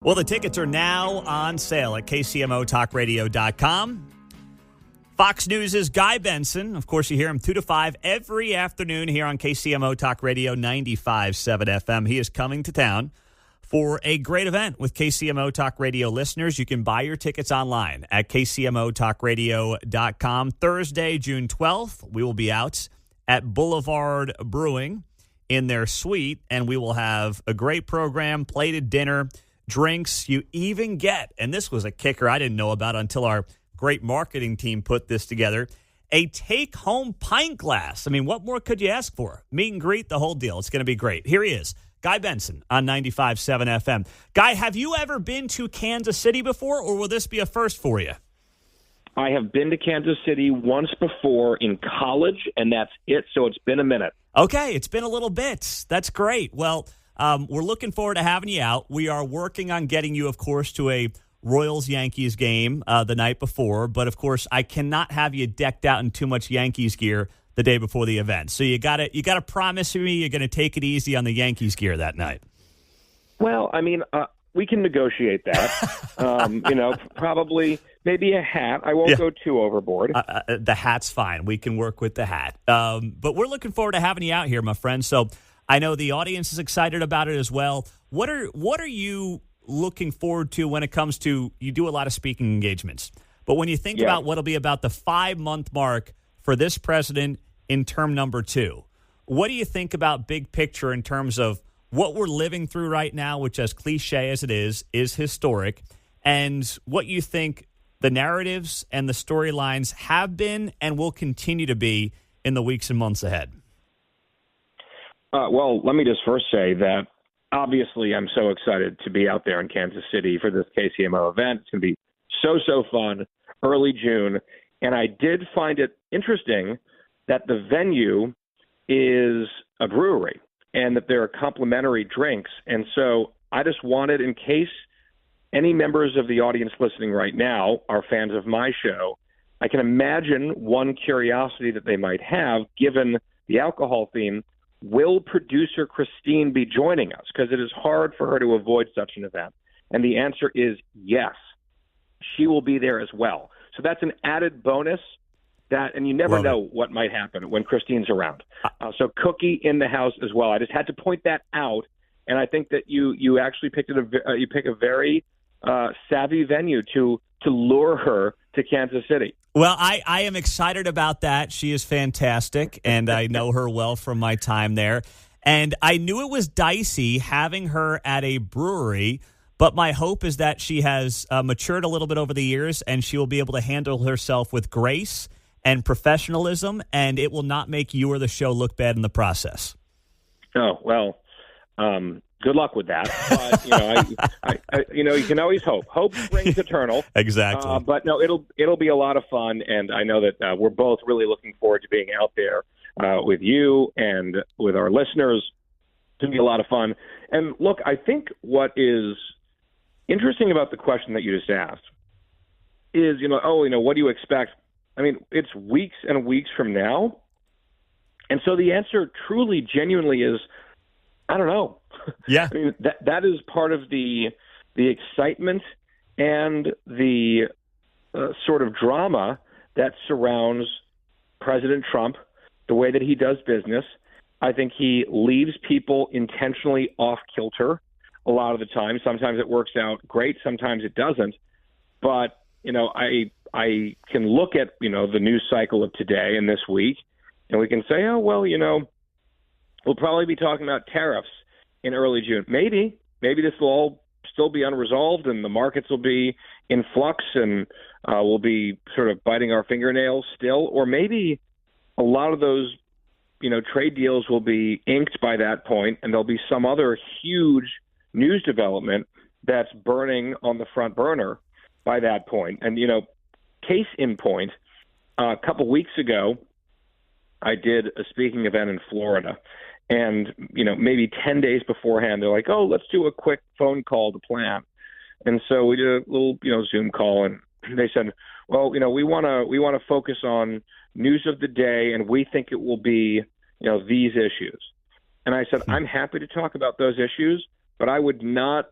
Well, the tickets are now on sale at KCMOTalkRadio.com. Fox News' Guy Benson. Of course, you hear him 2 to 5 every afternoon here on KCMO Talk Radio 95.7 FM. He is coming to town for a great event with KCMO Talk Radio listeners. You can buy your tickets online at KCMOTalkRadio.com. Thursday, June 12th, we will be out at Boulevard Brewing in their suite, and we will have a great program, plated dinner, drinks. You even get, and this was a kicker I didn't know about until our great marketing team put this together, a take-home pint glass. I mean, what more could you ask for? Meet and greet, the whole deal. It's going to be great. Here he is, Guy Benson on 95.7 FM. Guy, have you ever been to Kansas City before, or will this be a first for you? I have been to Kansas City once before in college, and that's it, so it's been a minute. Okay, it's been a little bit. That's great. Well, we're looking forward to having you out. We are working on getting you, of course, to a Royals-Yankees game the night before. But, of course, I cannot have you decked out in too much Yankees gear the day before the event. So you gotta promise me you're going to take it easy on the Yankees gear that night. Well, I mean, we can negotiate that. Probably maybe a hat. I won't go too overboard. The hat's fine. We can work with the hat. But we're looking forward to having you out here, my friend. So I know the audience is excited about it as well. What are you looking forward to when it comes to, you do a lot of speaking engagements, but when you think about what'll be about the 5-month mark for this president in term number 2, what do you think about big picture in terms of what we're living through right now, which, as cliche as it is historic, and what you think the narratives and the storylines have been and will continue to be in the weeks and months ahead? Well, let me just first say that obviously I'm so excited to be out there in Kansas City for this KCMO event. It's going to be so fun, early June. And I did find it interesting that the venue is a brewery and that there are complimentary drinks. And so I just wanted, in case any members of the audience listening right now are fans of my show, I can imagine one curiosity that they might have, given the alcohol theme. Will producer Christine be joining us? Because it is hard for her to avoid such an event. And the answer is yes. She will be there as well. So that's an added bonus, and you never know what might happen when Christine's around. So Cookie in the house as well. I just had to point that out, and I think that you actually pick a very savvy venue to lure her to Kansas City. Well, I am excited about that. She is fantastic, and I know her well from my time there. And I knew it was dicey having her at a brewery, but my hope is that she has matured a little bit over the years, and she will be able to handle herself with grace and professionalism, and it will not make you or the show look bad in the process. Oh, well, good luck with that. But, you can always hope. Hope springs eternal. Exactly. But no, it'll be a lot of fun, and I know that we're both really looking forward to being out there with you and with our listeners. It's going to be a lot of fun. And look, I think what is interesting about the question that you just asked is, what do you expect? I mean, it's weeks and weeks from now. And so the answer truly, genuinely is, I don't know. Yeah. I mean, that is part of the excitement and the sort of drama that surrounds President Trump, the way that he does business. I think he leaves people intentionally off kilter a lot of the time. Sometimes it works out great. Sometimes it doesn't. But, I can look at, the news cycle of today and this week, and we can say, we'll probably be talking about tariffs in early June. Maybe this will all still be unresolved and the markets will be in flux and we'll be sort of biting our fingernails still. Or maybe a lot of those, trade deals will be inked by that point and there'll be some other huge news development that's burning on the front burner by that point. And, case in point, a couple weeks ago, I did a speaking event in Florida. And, maybe 10 days beforehand, they're like, oh, let's do a quick phone call to plan. And so we did a little, Zoom call, and they said, well, we want to focus on news of the day, and we think it will be, these issues. And I said, I'm happy to talk about those issues, but I would not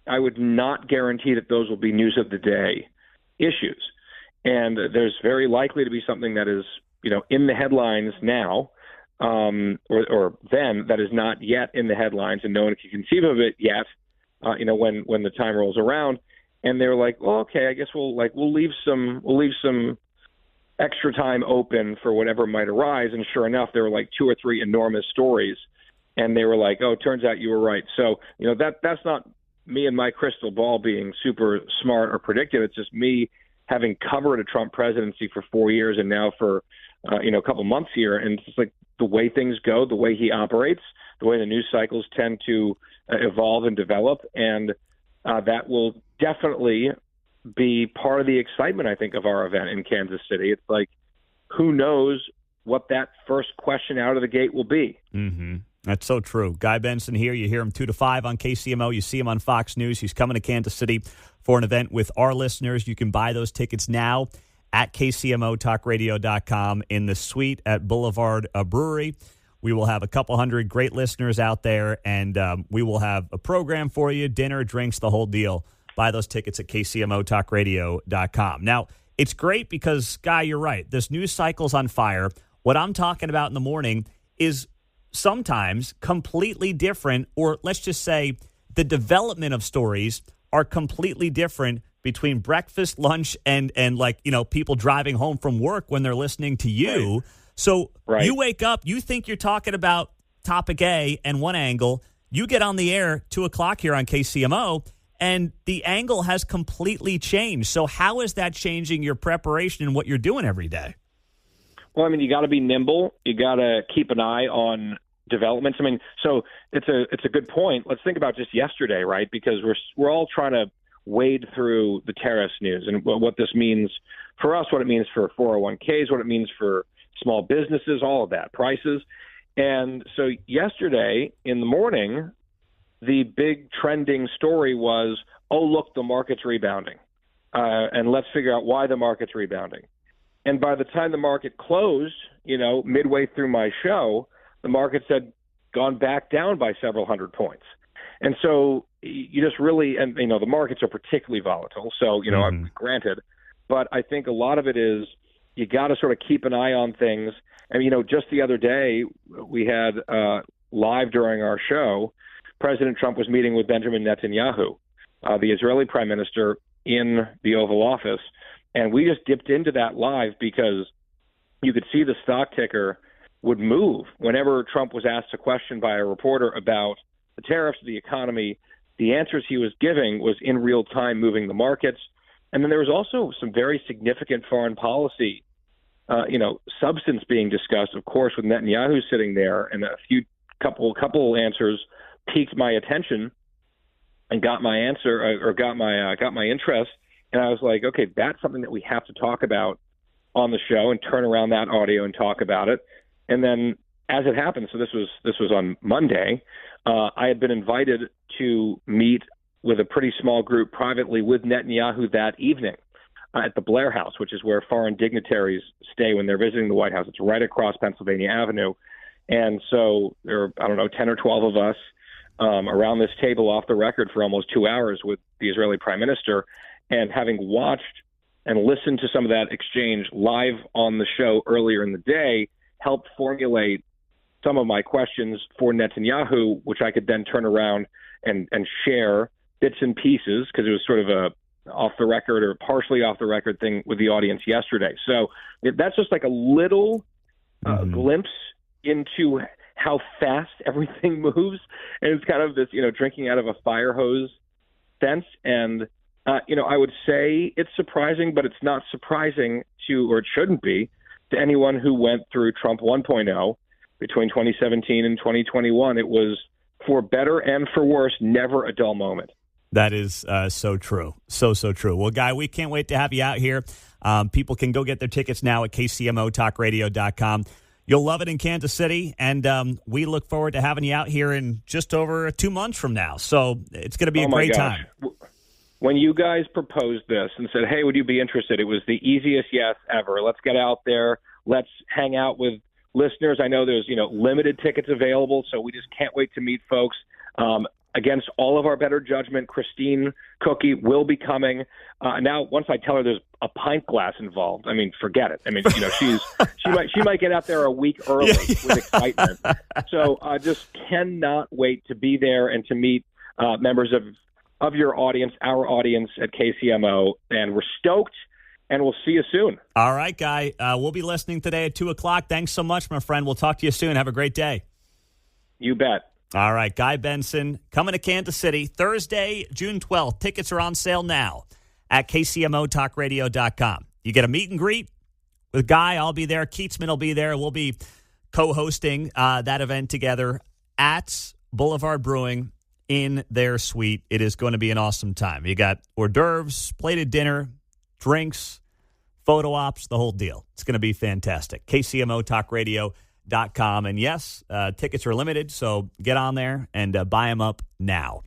I would not guarantee that those will be news of the day issues. And there's very likely to be something that is, in the headlines now, or then, that is not yet in the headlines, and no one can conceive of it yet. When the time rolls around, and they're like, well, okay, I guess we'll leave some extra time open for whatever might arise. And sure enough, there were like 2 or 3 enormous stories, and they were like, oh, it turns out you were right. So that's not me and my crystal ball being super smart or predictive. It's just me having covered a Trump presidency for 4 years, and now for a couple months here, and it's just like the way things go, the way he operates, the way the news cycles tend to evolve and develop, and that will definitely be part of the excitement, I think, of our event in Kansas City. It's like, who knows what that first question out of the gate will be. Mm-hmm. That's so true. Guy Benson here. You hear him 2 to 5 on KCMO. You see him on Fox News. He's coming to Kansas City for an event with our listeners. You can buy those tickets now at KCMOTalkRadio.com in the suite at Boulevard Brewery. We will have a couple hundred great listeners out there, and we will have a program for you, dinner, drinks, the whole deal. Buy those tickets at KCMOTalkRadio.com. Now, it's great because, Guy, you're right. This news cycle's on fire. What I'm talking about in the morning is sometimes completely different, or let's just say the development of stories are completely different between breakfast, lunch, and people driving home from work when they're listening to you. Right. So right. You wake up, you think you're talking about topic A and one angle. You get on the air 2 o'clock here on KCMO, and the angle has completely changed. So how is that changing your preparation and what you're doing every day? Well, you got to be nimble. You got to keep an eye on developments. So it's a good point. Let's think about just yesterday, right? Because we're all trying to wade through the tariffs news and what this means for us, what it means for 401ks, what it means for small businesses, all of that, prices. And so yesterday in the morning, the big trending story was, oh, look, the market's rebounding. And let's figure out why the market's rebounding. And by the time the market closed, midway through my show, the markets had gone back down by several hundred points. And so you just really, and the markets are particularly volatile. So, granted, but I think a lot of it is you got to sort of keep an eye on things. Just the other day we had live during our show, President Trump was meeting with Benjamin Netanyahu, the Israeli prime minister, in the Oval Office. And we just dipped into that live because you could see the stock ticker would move whenever Trump was asked a question by a reporter about the tariffs, the economy. The answers he was giving was in real time moving the markets. And then there was also some very significant foreign policy, substance being discussed, of course, with Netanyahu sitting there, and a couple answers piqued my attention and got my answer or got my interest. And I was like, okay, that's something that we have to talk about on the show and turn around that audio and talk about it. And then as it happened, so this was on Monday, I had been invited to meet with a pretty small group privately with Netanyahu that evening at the Blair House, which is where foreign dignitaries stay when they're visiting the White House. It's right across Pennsylvania Avenue. And so there are, 10 or 12 of us around this table off the record for almost 2 hours with the Israeli prime minister. And having watched and listened to some of that exchange live on the show earlier in the day, helped formulate some of my questions for Netanyahu, which I could then turn around and share bits and pieces, because it was sort of a off the record or partially off the record thing with the audience yesterday. So that's just like a little glimpse into how fast everything moves. And it's kind of this, drinking out of a fire hose sense. And, I would say it's surprising, but it's not surprising or it shouldn't be, to anyone who went through Trump 1.0 between 2017 and 2021. It was, for better and for worse, never a dull moment. That is so true. So true. Well, Guy, we can't wait to have you out here. People can go get their tickets now at KCMOTalkRadio.com. You'll love it in Kansas City, and we look forward to having you out here in just over 2 months from now. So it's going to be a great time. When you guys proposed this and said, hey, would you be interested? It was the easiest yes ever. Let's get out there. Let's hang out with listeners. I know there's, limited tickets available, so we just can't wait to meet folks. against all of our better judgment, Christine Cookie will be coming. Now, once I tell her there's a pint glass involved, I mean, forget it. I mean, she might get out there a week early with excitement. So I just cannot wait to be there and to meet members of your audience, our audience at KCMO, and we're stoked. And we'll see you soon. All right, Guy. We'll be listening today at 2 o'clock. Thanks so much, my friend. We'll talk to you soon. Have a great day. You bet. All right, Guy Benson coming to Kansas City Thursday, June 12th. Tickets are on sale now at KCMOTalkRadio.com. You get a meet and greet with Guy. I'll be there. Keatsman will be there. We'll be co-hosting that event together at Boulevard Brewing in their suite. It is going to be an awesome time. You got hors d'oeuvres, plated dinner, drinks, photo ops, the whole deal. It's going to be fantastic. KCMOTalkRadio.com. And yes, tickets are limited, so get on there and buy them up now.